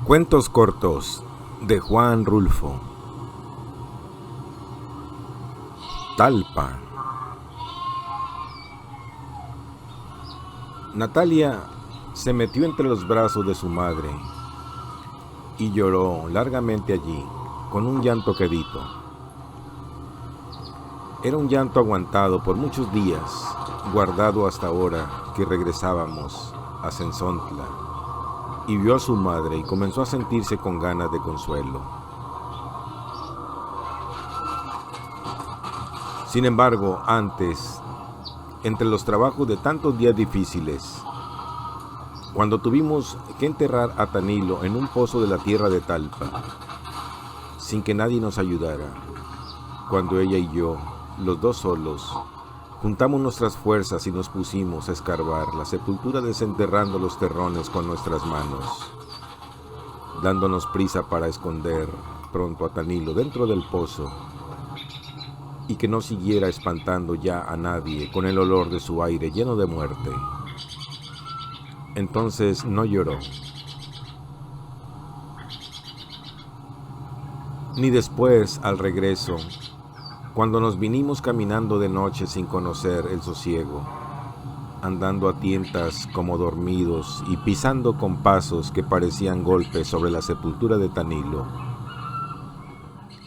Cuentos cortos de Juan Rulfo. Talpa. Natalia se metió entre los brazos de su madre y lloró largamente allí, con un llanto quedito. Era un llanto aguantado por muchos días, guardado hasta ahora que regresábamos a Cenzontla, y vio a su madre y comenzó a sentirse con ganas de consuelo. Sin embargo, antes, entre los trabajos de tantos días difíciles, cuando tuvimos que enterrar a Tanilo en un pozo de la tierra de Talpa, sin que nadie nos ayudara, cuando ella y yo, los dos solos, juntamos nuestras fuerzas y nos pusimos a escarbar la sepultura, desenterrando los terrones con nuestras manos, dándonos prisa para esconder pronto a Tanilo dentro del pozo y que no siguiera espantando ya a nadie con el olor de su aire lleno de muerte. Entonces no lloró, ni después al regreso, cuando nos vinimos caminando de noche sin conocer el sosiego, andando a tientas como dormidos y pisando con pasos que parecían golpes sobre la sepultura de Tanilo.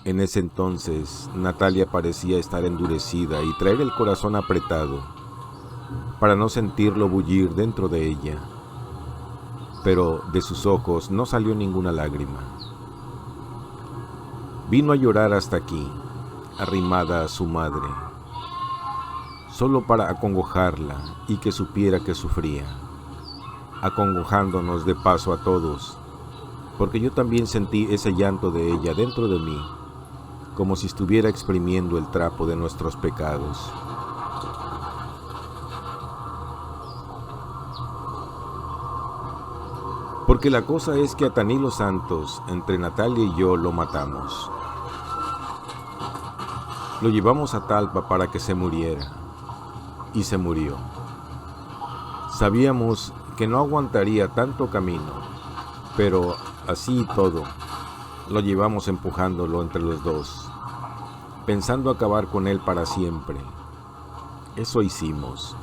En ese entonces Natalia parecía estar endurecida y traer el corazón apretado para no sentirlo bullir dentro de ella, pero de sus ojos no salió ninguna lágrima. Vino a llorar hasta aquí, arrimada a su madre, solo para acongojarla y que supiera que sufría, acongojándonos de paso a todos, porque yo también sentí ese llanto de ella dentro de mí, como si estuviera exprimiendo el trapo de nuestros pecados. Porque la cosa es que a Tanilo Santos, entre Natalia y yo, lo matamos. Lo llevamos a Talpa para que se muriera, y se murió. Sabíamos que no aguantaría tanto camino, pero así y todo, lo llevamos empujándolo entre los dos, pensando acabar con él para siempre. Eso hicimos.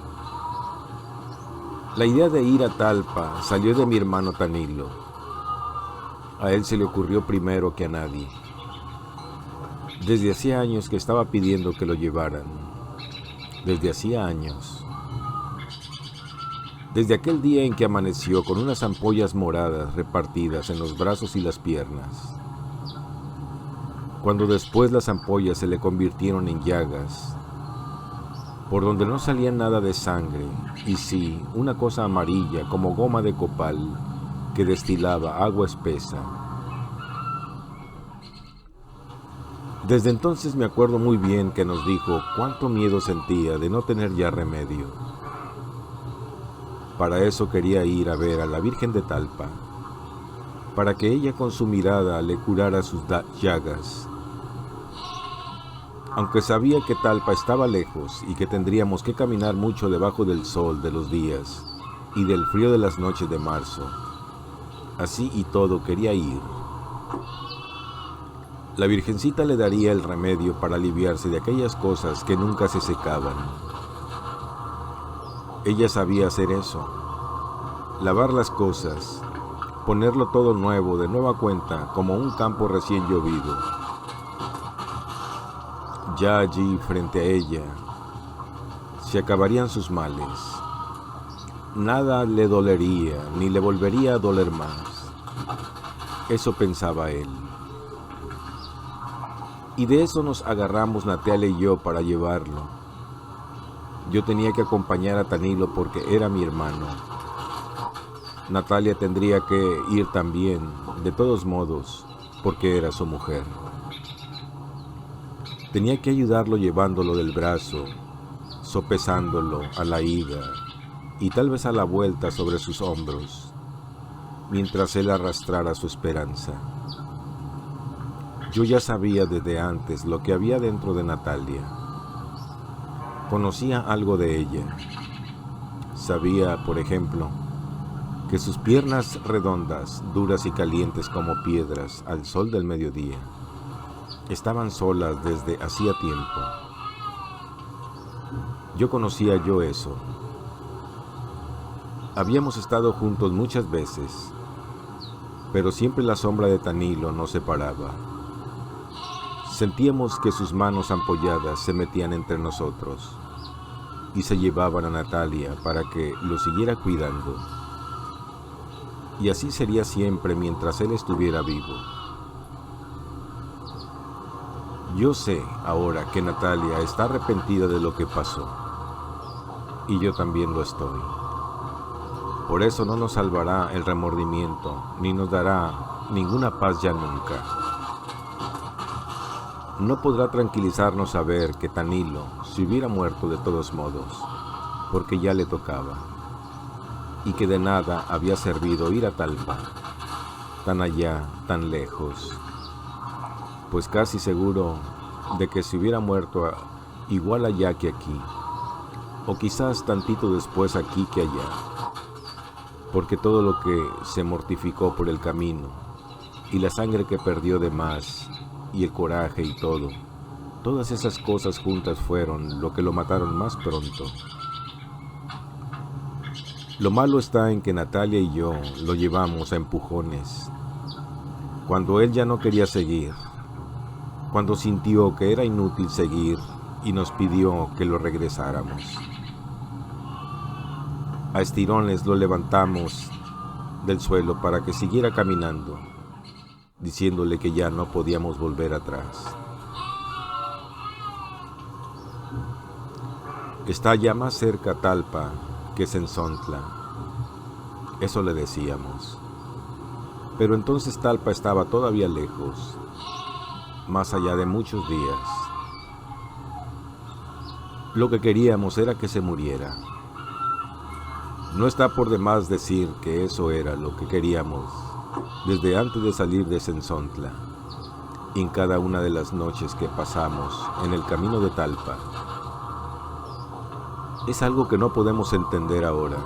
La idea de ir a Talpa salió de mi hermano Tanilo. A él se le ocurrió primero que a nadie. Desde hacía años que estaba pidiendo que lo llevaran. Desde hacía años. Desde aquel día en que amaneció con unas ampollas moradas repartidas en los brazos y las piernas. Cuando después las ampollas se le convirtieron en llagas, por donde no salía nada de sangre, y sí, una cosa amarilla como goma de copal que destilaba agua espesa. Desde entonces me acuerdo muy bien que nos dijo cuánto miedo sentía de no tener ya remedio. Para eso quería ir a ver a la Virgen de Talpa, para que ella con su mirada le curara sus llagas. Aunque sabía que Talpa estaba lejos y que tendríamos que caminar mucho debajo del sol de los días y del frío de las noches de marzo, así y todo quería ir. La Virgencita le daría el remedio para aliviarse de aquellas cosas que nunca se secaban. Ella sabía hacer eso, lavar las cosas, ponerlo todo nuevo de nueva cuenta como un campo recién llovido. Ya allí, frente a ella, se acabarían sus males. Nada le dolería, ni le volvería a doler más. Eso pensaba él. Y de eso nos agarramos Natalia y yo para llevarlo. Yo tenía que acompañar a Tanilo porque era mi hermano. Natalia tendría que ir también, de todos modos, porque era su mujer. Tenía que ayudarlo llevándolo del brazo, sopesándolo a la ida y tal vez a la vuelta sobre sus hombros, mientras él arrastrara su esperanza. Yo ya sabía desde antes lo que había dentro de Natalia. Conocía algo de ella. Sabía, por ejemplo, que sus piernas redondas, duras y calientes como piedras al sol del mediodía, estaban solas desde hacía tiempo. Yo conocía eso. Habíamos estado juntos muchas veces, pero siempre la sombra de Tanilo nos separaba. Sentíamos que sus manos ampolladas se metían entre nosotros y se llevaban a Natalia para que lo siguiera cuidando. Y así sería siempre mientras él estuviera vivo. Yo sé ahora que Natalia está arrepentida de lo que pasó, y yo también lo estoy. Por eso no nos salvará el remordimiento, ni nos dará ninguna paz ya nunca. No podrá tranquilizarnos saber que Tanilo se hubiera muerto de todos modos, porque ya le tocaba, y que de nada había servido ir a Talpa, tan allá, tan lejos, pues casi seguro de que se hubiera muerto igual allá que aquí, o quizás tantito después aquí que allá, porque todo lo que se mortificó por el camino, y la sangre que perdió de más, y el coraje y todas esas cosas juntas fueron lo que lo mataron más pronto. Lo malo está en que Natalia y yo lo llevamos a empujones. Cuando él ya no quería seguir, cuando sintió que era inútil seguir y nos pidió que lo regresáramos. A estirones lo levantamos del suelo para que siguiera caminando, diciéndole que ya no podíamos volver atrás. Está ya más cerca Talpa que Sensontla, eso le decíamos. Pero entonces Talpa estaba todavía lejos, más allá de muchos días. Lo que queríamos era que se muriera. No está por demás decir que eso era lo que queríamos desde antes de salir de Sensontla, y en cada una de las noches que pasamos en el camino de Talpa. Es algo que no podemos entender ahora,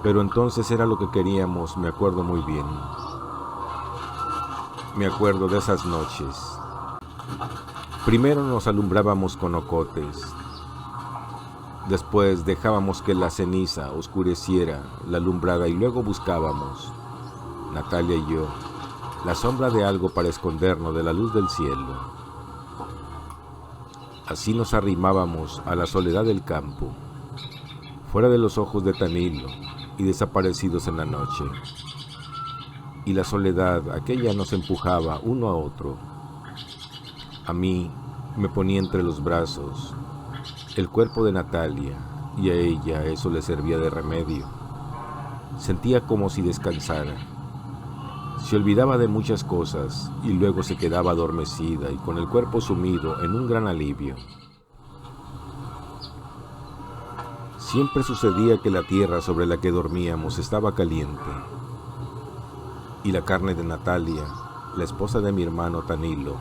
pero entonces era lo que queríamos, me acuerdo muy bien. Me acuerdo de esas noches. Primero nos alumbrábamos con ocotes, después dejábamos que la ceniza oscureciera la alumbrada y luego buscábamos, Natalia y yo, la sombra de algo para escondernos de la luz del cielo. Así nos arrimábamos a la soledad del campo, fuera de los ojos de Tanilo y desaparecidos en la noche. Y la soledad aquella nos empujaba uno a otro. A mí me ponía entre los brazos el cuerpo de Natalia y a ella eso le servía de remedio. Sentía como si descansara. Se olvidaba de muchas cosas y luego se quedaba adormecida y con el cuerpo sumido en un gran alivio. Siempre sucedía que la tierra sobre la que dormíamos estaba caliente y la carne de Natalia, la esposa de mi hermano Tanilo,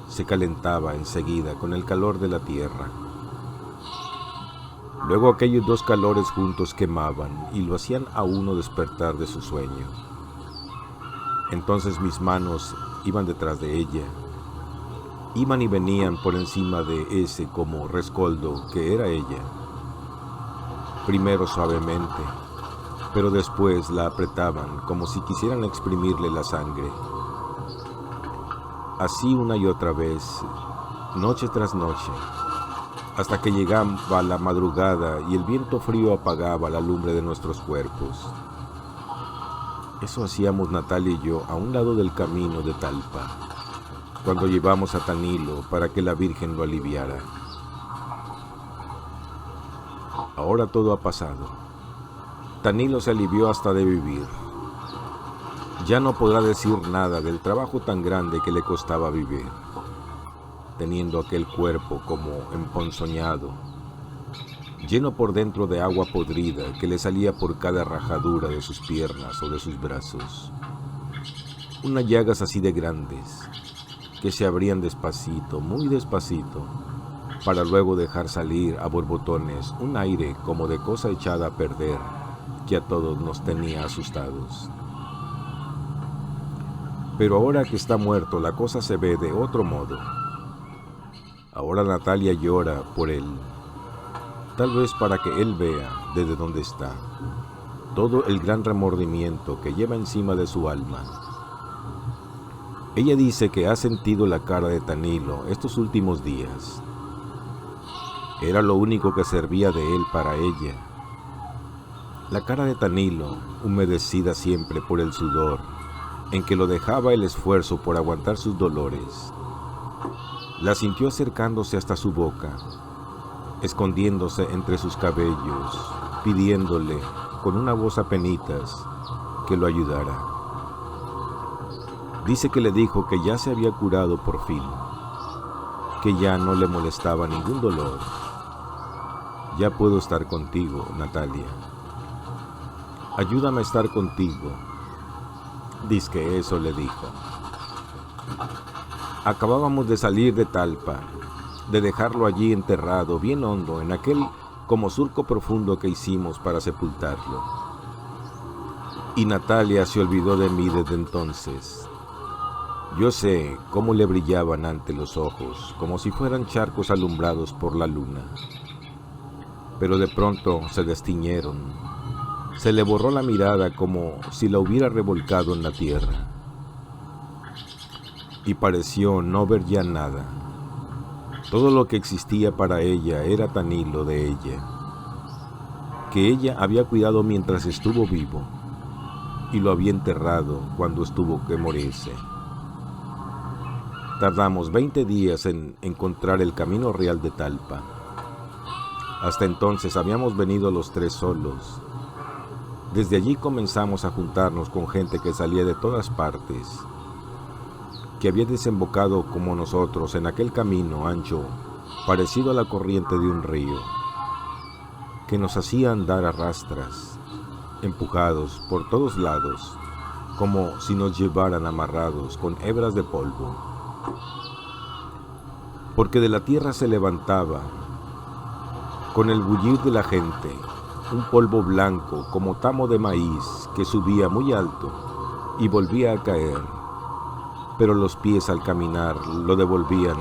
se calentaba enseguida con el calor de la tierra. Luego aquellos dos calores juntos quemaban y lo hacían a uno despertar de su sueño. Entonces mis manos iban detrás de ella, iban y venían por encima de ese como rescoldo que era ella. Primero suavemente, pero después la apretaban como si quisieran exprimirle la sangre. Así una y otra vez, noche tras noche, hasta que llegaba la madrugada y el viento frío apagaba la lumbre de nuestros cuerpos. Eso hacíamos Natalia y yo a un lado del camino de Talpa, cuando llevamos a Tanilo para que la Virgen lo aliviara. Ahora todo ha pasado. Tanilo se alivió hasta de vivir. Ya no podrá decir nada del trabajo tan grande que le costaba vivir, teniendo aquel cuerpo como emponzoñado, lleno por dentro de agua podrida que le salía por cada rajadura de sus piernas o de sus brazos. Unas llagas así de grandes, que se abrían despacito, muy despacito, para luego dejar salir a borbotones un aire como de cosa echada a perder que a todos nos tenía asustados. Pero ahora que está muerto, la cosa se ve de otro modo. Ahora Natalia llora por él, tal vez para que él vea desde dónde está todo el gran remordimiento que lleva encima de su alma. Ella dice que ha sentido la cara de Tanilo estos últimos días. Era lo único que servía de él para ella. La cara de Tanilo, humedecida siempre por el sudor, en que lo dejaba el esfuerzo por aguantar sus dolores. La sintió acercándose hasta su boca, escondiéndose entre sus cabellos, pidiéndole con una voz apenitas que lo ayudara. Dice que le dijo que ya se había curado por fin, que ya no le molestaba ningún dolor. Ya puedo estar contigo, Natalia. Ayúdame a estar contigo. Dice que eso le dijo. Acabábamos de salir de Talpa, de dejarlo allí enterrado, bien hondo, en aquel como surco profundo que hicimos para sepultarlo. Y Natalia se olvidó de mí desde entonces. Yo sé cómo le brillaban ante los ojos, como si fueran charcos alumbrados por la luna. Pero de pronto se destiñeron. Se le borró la mirada como si la hubiera revolcado en la tierra. Y pareció no ver ya nada. Todo lo que existía para ella era Tanilo de ella, que ella había cuidado mientras estuvo vivo y lo había enterrado cuando estuvo que morirse. Tardamos 20 días en encontrar el camino real de Talpa. Hasta entonces habíamos venido los tres solos. Desde allí comenzamos a juntarnos con gente que salía de todas partes, que había desembocado como nosotros en aquel camino ancho, parecido a la corriente de un río, que nos hacía andar a rastras, empujados por todos lados, como si nos llevaran amarrados con hebras de polvo. Porque de la tierra se levantaba, con el bullir de la gente, un polvo blanco como tamo de maíz que subía muy alto y volvía a caer, pero los pies al caminar lo devolvían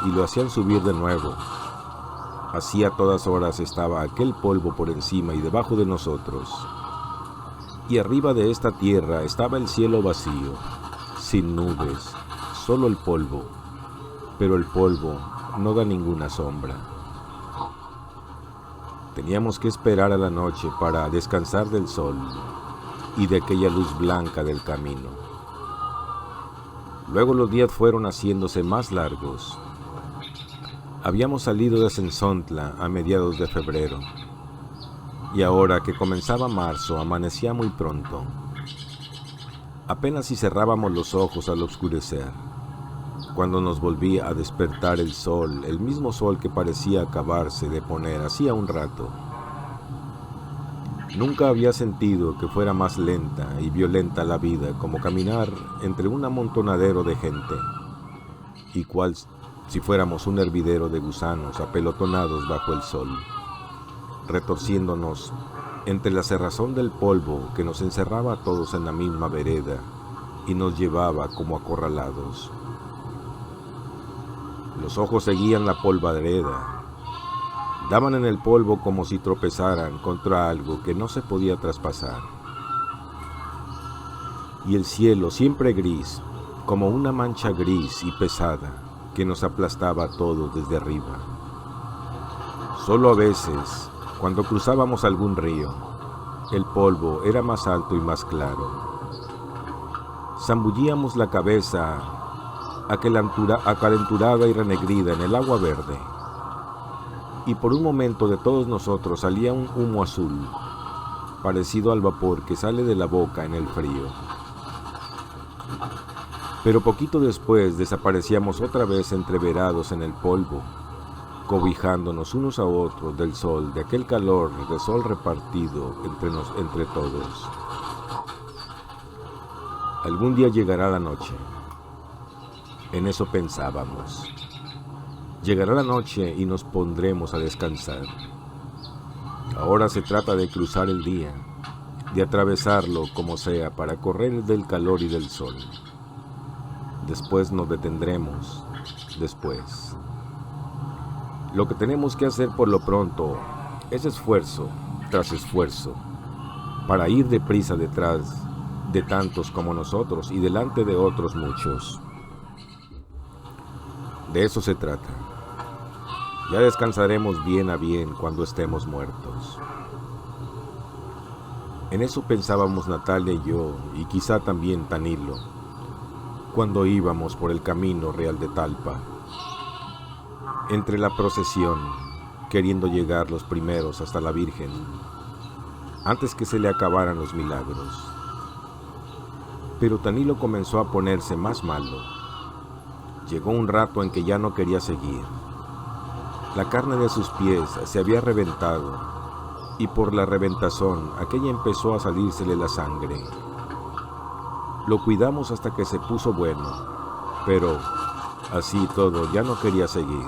y lo hacían subir de nuevo. Así a todas horas estaba aquel polvo por encima y debajo de nosotros. Y arriba de esta tierra estaba el cielo vacío, sin nubes, solo el polvo, pero el polvo no da ninguna sombra. Teníamos que esperar a la noche para descansar del sol y de aquella luz blanca del camino. Luego los días fueron haciéndose más largos. Habíamos salido de Sensontla a mediados de febrero, y ahora que comenzaba marzo amanecía muy pronto. Apenas si cerrábamos los ojos al oscurecer, cuando nos volvía a despertar el sol, el mismo sol que parecía acabarse de poner hacía un rato. Nunca había sentido que fuera más lenta y violenta la vida, como caminar entre un amontonadero de gente, y cual si fuéramos un hervidero de gusanos apelotonados bajo el sol, retorciéndonos entre la cerrazón del polvo que nos encerraba a todos en la misma vereda y nos llevaba como acorralados. Los ojos seguían la polvareda, daban en el polvo como si tropezaran contra algo que no se podía traspasar. Y el cielo siempre gris, como una mancha gris y pesada que nos aplastaba a todos desde arriba. Solo a veces, cuando cruzábamos algún río, el polvo era más alto y más claro. Zambullíamos la cabeza acalenturada y renegrida en el agua verde, y por un momento de todos nosotros salía un humo azul, parecido al vapor que sale de la boca en el frío. Pero poquito después desaparecíamos otra vez entreverados en el polvo, cobijándonos unos a otros del sol, de aquel calor de sol repartido entre todos. Algún día llegará la noche. En eso pensábamos. Llegará la noche y nos pondremos a descansar. Ahora se trata de cruzar el día, de atravesarlo como sea para correr del calor y del sol. Después nos detendremos, después. Lo que tenemos que hacer por lo pronto es esfuerzo tras esfuerzo, para ir deprisa detrás de tantos como nosotros y delante de otros muchos. De eso se trata. Ya descansaremos bien a bien cuando estemos muertos. En eso pensábamos Natalia y yo, y quizá también Tanilo, cuando íbamos por el camino real de Talpa, entre la procesión, queriendo llegar los primeros hasta la Virgen, antes que se le acabaran los milagros. Pero Tanilo comenzó a ponerse más malo. Llegó un rato en que ya no quería seguir. La carne de sus pies se había reventado, y por la reventazón aquella empezó a salírsele la sangre. Lo cuidamos hasta que se puso bueno, pero así todo ya no quería seguir.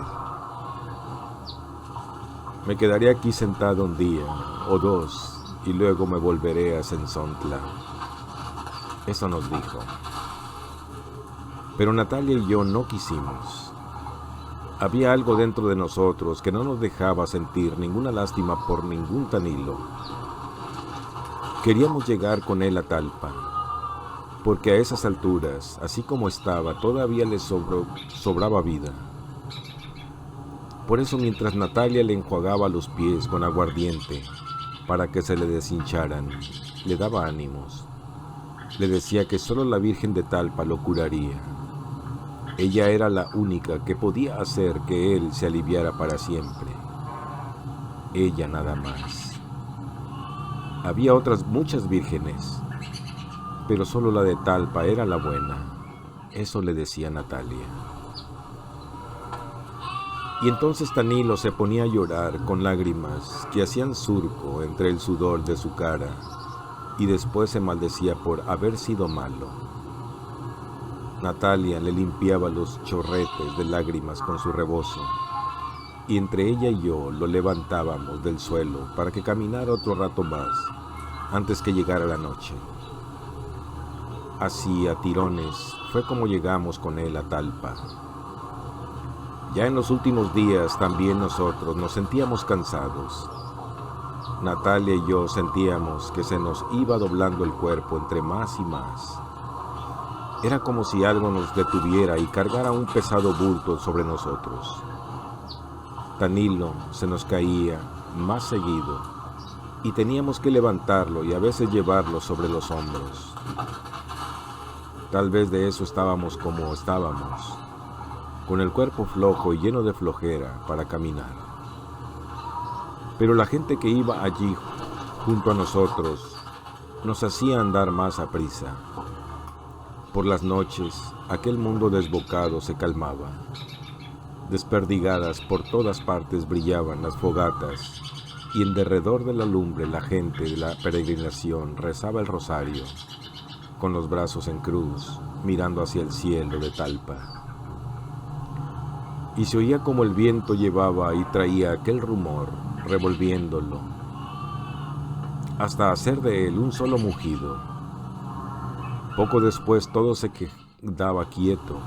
Me quedaré aquí sentado un día o dos y luego me volveré a Sensontla. Eso nos dijo. Pero Natalia y yo no quisimos. Había algo dentro de nosotros que no nos dejaba sentir ninguna lástima por ningún Tanilo. Queríamos llegar con él a Talpa, porque a esas alturas, así como estaba, todavía le sobraba vida. Por eso, mientras Natalia le enjuagaba los pies con aguardiente para que se le deshincharan, le daba ánimos. Le decía que solo la Virgen de Talpa lo curaría. Ella era la única que podía hacer que él se aliviara para siempre. Ella nada más. Había otras muchas vírgenes, pero solo la de Talpa era la buena. Eso le decía Natalia. Y entonces Tanilo se ponía a llorar con lágrimas que hacían surco entre el sudor de su cara, y después se maldecía por haber sido malo. Natalia le limpiaba los chorretes de lágrimas con su rebozo, y entre ella y yo lo levantábamos del suelo para que caminara otro rato más, antes que llegara la noche. Así, a tirones, fue como llegamos con él a Talpa. Ya en los últimos días también nosotros nos sentíamos cansados. Natalia y yo sentíamos que se nos iba doblando el cuerpo entre más y más. Era como si algo nos detuviera y cargara un pesado bulto sobre nosotros. Tanilo se nos caía más seguido y teníamos que levantarlo y a veces llevarlo sobre los hombros. Tal vez de eso estábamos como estábamos, con el cuerpo flojo y lleno de flojera para caminar. Pero la gente que iba allí junto a nosotros nos hacía andar más a prisa. Por las noches, aquel mundo desbocado se calmaba. Desperdigadas por todas partes brillaban las fogatas, y en derredor de la lumbre la gente de la peregrinación rezaba el rosario, con los brazos en cruz, mirando hacia el cielo de Talpa. Y se oía como el viento llevaba y traía aquel rumor, revolviéndolo, hasta hacer de él un solo mugido. Poco después todo se quedaba quieto.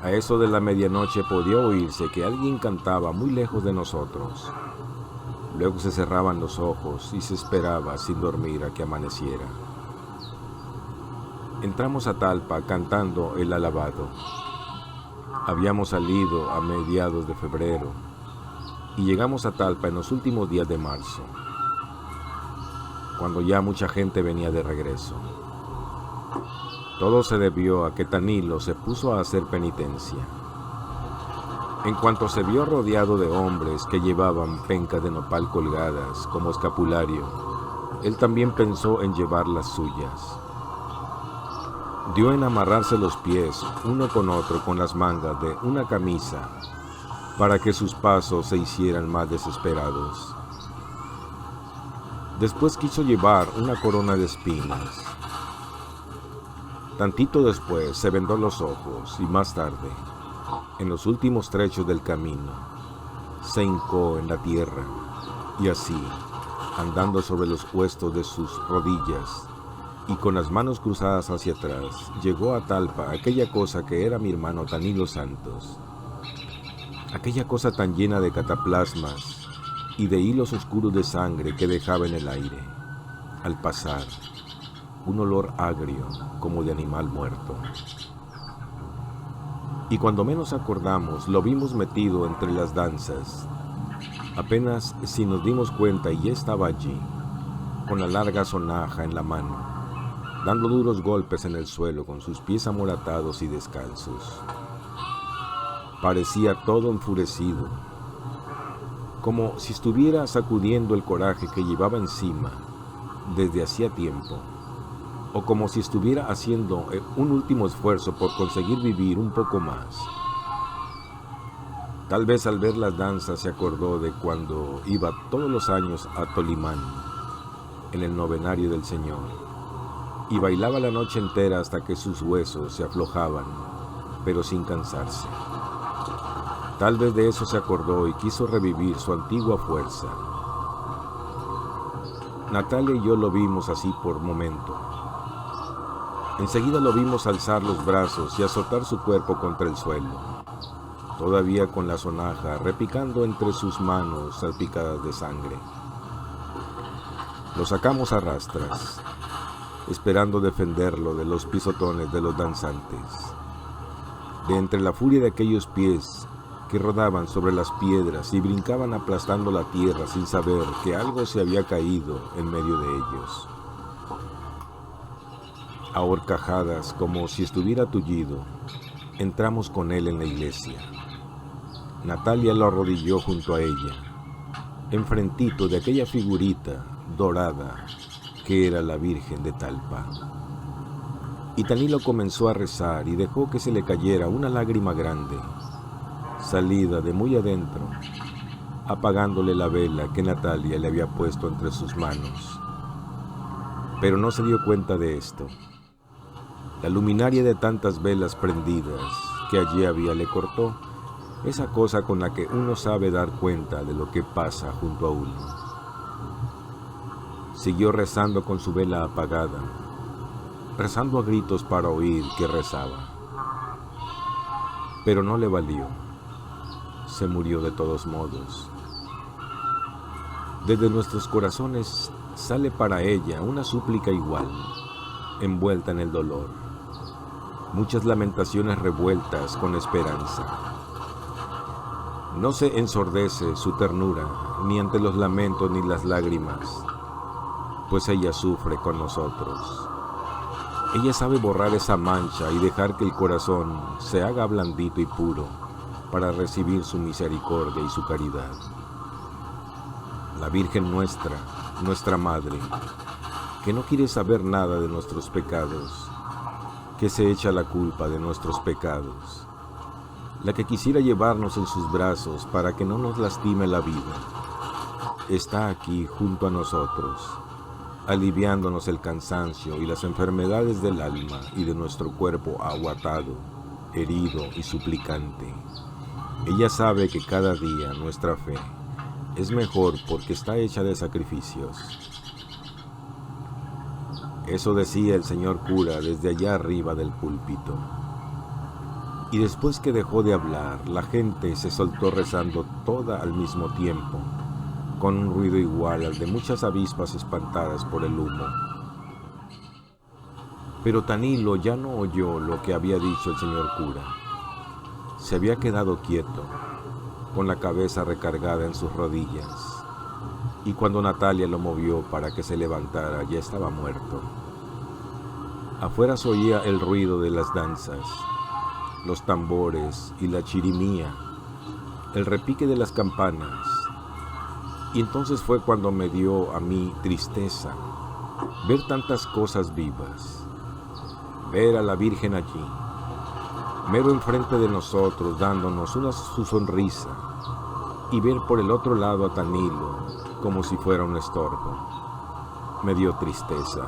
A eso de la medianoche podía oírse que alguien cantaba muy lejos de nosotros. Luego se cerraban los ojos y se esperaba sin dormir a que amaneciera. Entramos a Talpa cantando el alabado. Habíamos salido a mediados de febrero y llegamos a Talpa en los últimos días de marzo, cuando ya mucha gente venía de regreso. Todo se debió a que Tanilo se puso a hacer penitencia. En cuanto se vio rodeado de hombres que llevaban pencas de nopal colgadas como escapulario, él también pensó en llevar las suyas. Dio en amarrarse los pies uno con otro con las mangas de una camisa para que sus pasos se hicieran más desesperados. Después quiso llevar una corona de espinas. Tantito después se vendó los ojos y más tarde, en los últimos trechos del camino, se hincó en la tierra y así, andando sobre los huesos de sus rodillas, y con las manos cruzadas hacia atrás, llegó a Talpa aquella cosa que era mi hermano Tanilo Santos. Aquella cosa tan llena de cataplasmas y de hilos oscuros de sangre que dejaba en el aire, al pasar, un olor agrio como de animal muerto. Y cuando menos acordamos, lo vimos metido entre las danzas. Apenas si nos dimos cuenta y ya estaba allí, con la larga sonaja en la mano, dando duros golpes en el suelo con sus pies amoratados y descalzos. Parecía todo enfurecido, como si estuviera sacudiendo el coraje que llevaba encima desde hacía tiempo, o como si estuviera haciendo un último esfuerzo por conseguir vivir un poco más. Tal vez al ver las danzas se acordó de cuando iba todos los años a Tolimán, en el novenario del Señor, y bailaba la noche entera hasta que sus huesos se aflojaban, pero sin cansarse. Tal vez de eso se acordó y quiso revivir su antigua fuerza. Natalia y yo lo vimos así por momento. Enseguida lo vimos alzar los brazos y azotar su cuerpo contra el suelo, todavía con la sonaja repicando entre sus manos salpicadas de sangre. Lo sacamos a rastras, esperando defenderlo de los pisotones de los danzantes, de entre la furia de aquellos pies que rodaban sobre las piedras y brincaban aplastando la tierra sin saber que algo se había caído en medio de ellos. A horcajadas, como si estuviera tullido, entramos con él en la iglesia. Natalia lo arrodilló junto a ella, enfrentito de aquella figurita dorada que era la Virgen de Talpa. Y Tanilo comenzó a rezar y dejó que se le cayera una lágrima grande, salida de muy adentro, apagándole la vela que Natalia le había puesto entre sus manos. Pero no se dio cuenta de esto. La luminaria de tantas velas prendidas que allí había le cortó esa cosa con la que uno sabe dar cuenta de lo que pasa junto a uno. Siguió rezando con su vela apagada, rezando a gritos para oír que rezaba. Pero no le valió. Se murió de todos modos. Desde nuestros corazones sale para ella una súplica igual, envuelta en el dolor. Muchas lamentaciones revueltas con esperanza. No se ensordece su ternura, ni ante los lamentos ni las lágrimas, pues ella sufre con nosotros. Ella sabe borrar esa mancha y dejar que el corazón se haga blandito y puro para recibir su misericordia y su caridad. La Virgen nuestra, nuestra Madre, que no quiere saber nada de nuestros pecados, que se echa la culpa de nuestros pecados, la que quisiera llevarnos en sus brazos para que no nos lastime la vida, está aquí junto a nosotros, aliviándonos el cansancio y las enfermedades del alma y de nuestro cuerpo aguatado, herido y suplicante. Ella sabe que cada día nuestra fe es mejor porque está hecha de sacrificios. Eso decía el señor cura desde allá arriba del púlpito. Y después que dejó de hablar, la gente se soltó rezando toda al mismo tiempo, con un ruido igual al de muchas avispas espantadas por el humo. Pero Tanilo ya no oyó lo que había dicho el señor cura. Se había quedado quieto, con la cabeza recargada en sus rodillas, y cuando Natalia lo movió para que se levantara, ya estaba muerto. Afuera se oía el ruido de las danzas, los tambores y la chirimía, el repique de las campanas. Y entonces fue cuando me dio a mí tristeza ver tantas cosas vivas, ver a la Virgen allí, mero enfrente de nosotros, dándonos su sonrisa, y ver por el otro lado a Tanilo como si fuera un estorbo. Me dio tristeza.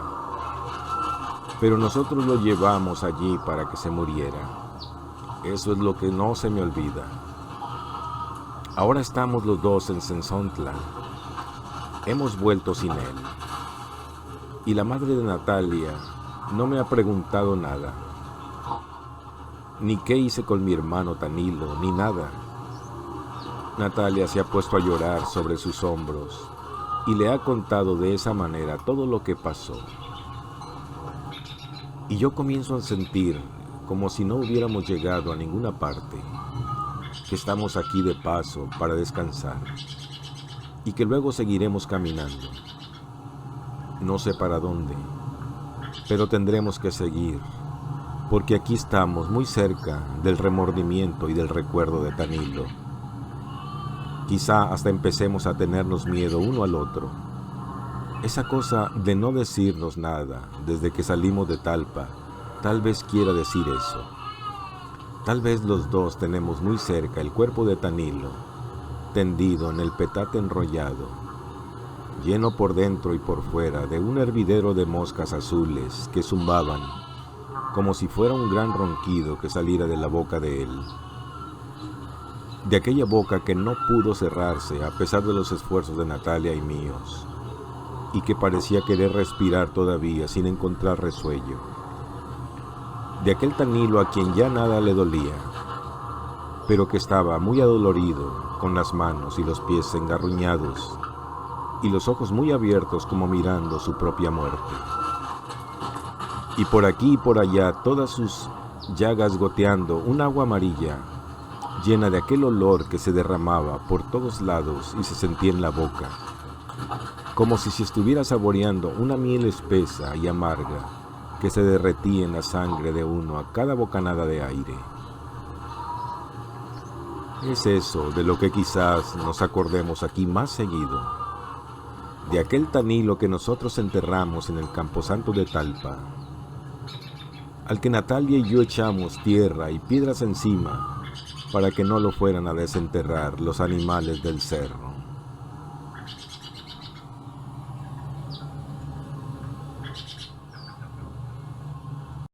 Pero nosotros lo llevamos allí para que se muriera. Eso es lo que no se me olvida. Ahora estamos los dos en Sensontla. hemos vuelto sin él. Y la madre de Natalia no me ha preguntado nada, ni qué hice con mi hermano Tanilo, ni nada. Natalia se ha puesto a llorar sobre sus hombros y le ha contado de esa manera todo lo que pasó. Y yo comienzo a sentir como si no hubiéramos llegado a ninguna parte, que estamos aquí de paso para descansar y que luego seguiremos caminando. No sé para dónde, pero tendremos que seguir, porque aquí estamos muy cerca del remordimiento y del recuerdo de Tanilo. Quizá hasta empecemos a tenernos miedo uno al otro. Esa cosa de no decirnos nada desde que salimos de Talpa, tal vez quiera decir eso. Tal vez los dos tenemos muy cerca el cuerpo de Tanilo, tendido en el petate enrollado, lleno por dentro y por fuera de un hervidero de moscas azules que zumbaban, como si fuera un gran ronquido que saliera de la boca de él. De aquella boca que no pudo cerrarse a pesar de los esfuerzos de Natalia y míos, y que parecía querer respirar todavía sin encontrar resuello. De aquel Tanilo a quien ya nada le dolía, pero que estaba muy adolorido, con las manos y los pies engarruñados, y los ojos muy abiertos como mirando su propia muerte. Y por aquí y por allá todas sus llagas goteando un agua amarilla, llena de aquel olor que se derramaba por todos lados y se sentía en la boca, como si se estuviera saboreando una miel espesa y amarga que se derretía en la sangre de uno a cada bocanada de aire. Es eso de lo que quizás nos acordemos aquí más seguido, de aquel Tanilo que nosotros enterramos en el camposanto de Talpa, al que Natalia y yo echamos tierra y piedras encima para que no lo fueran a desenterrar los animales del cerro.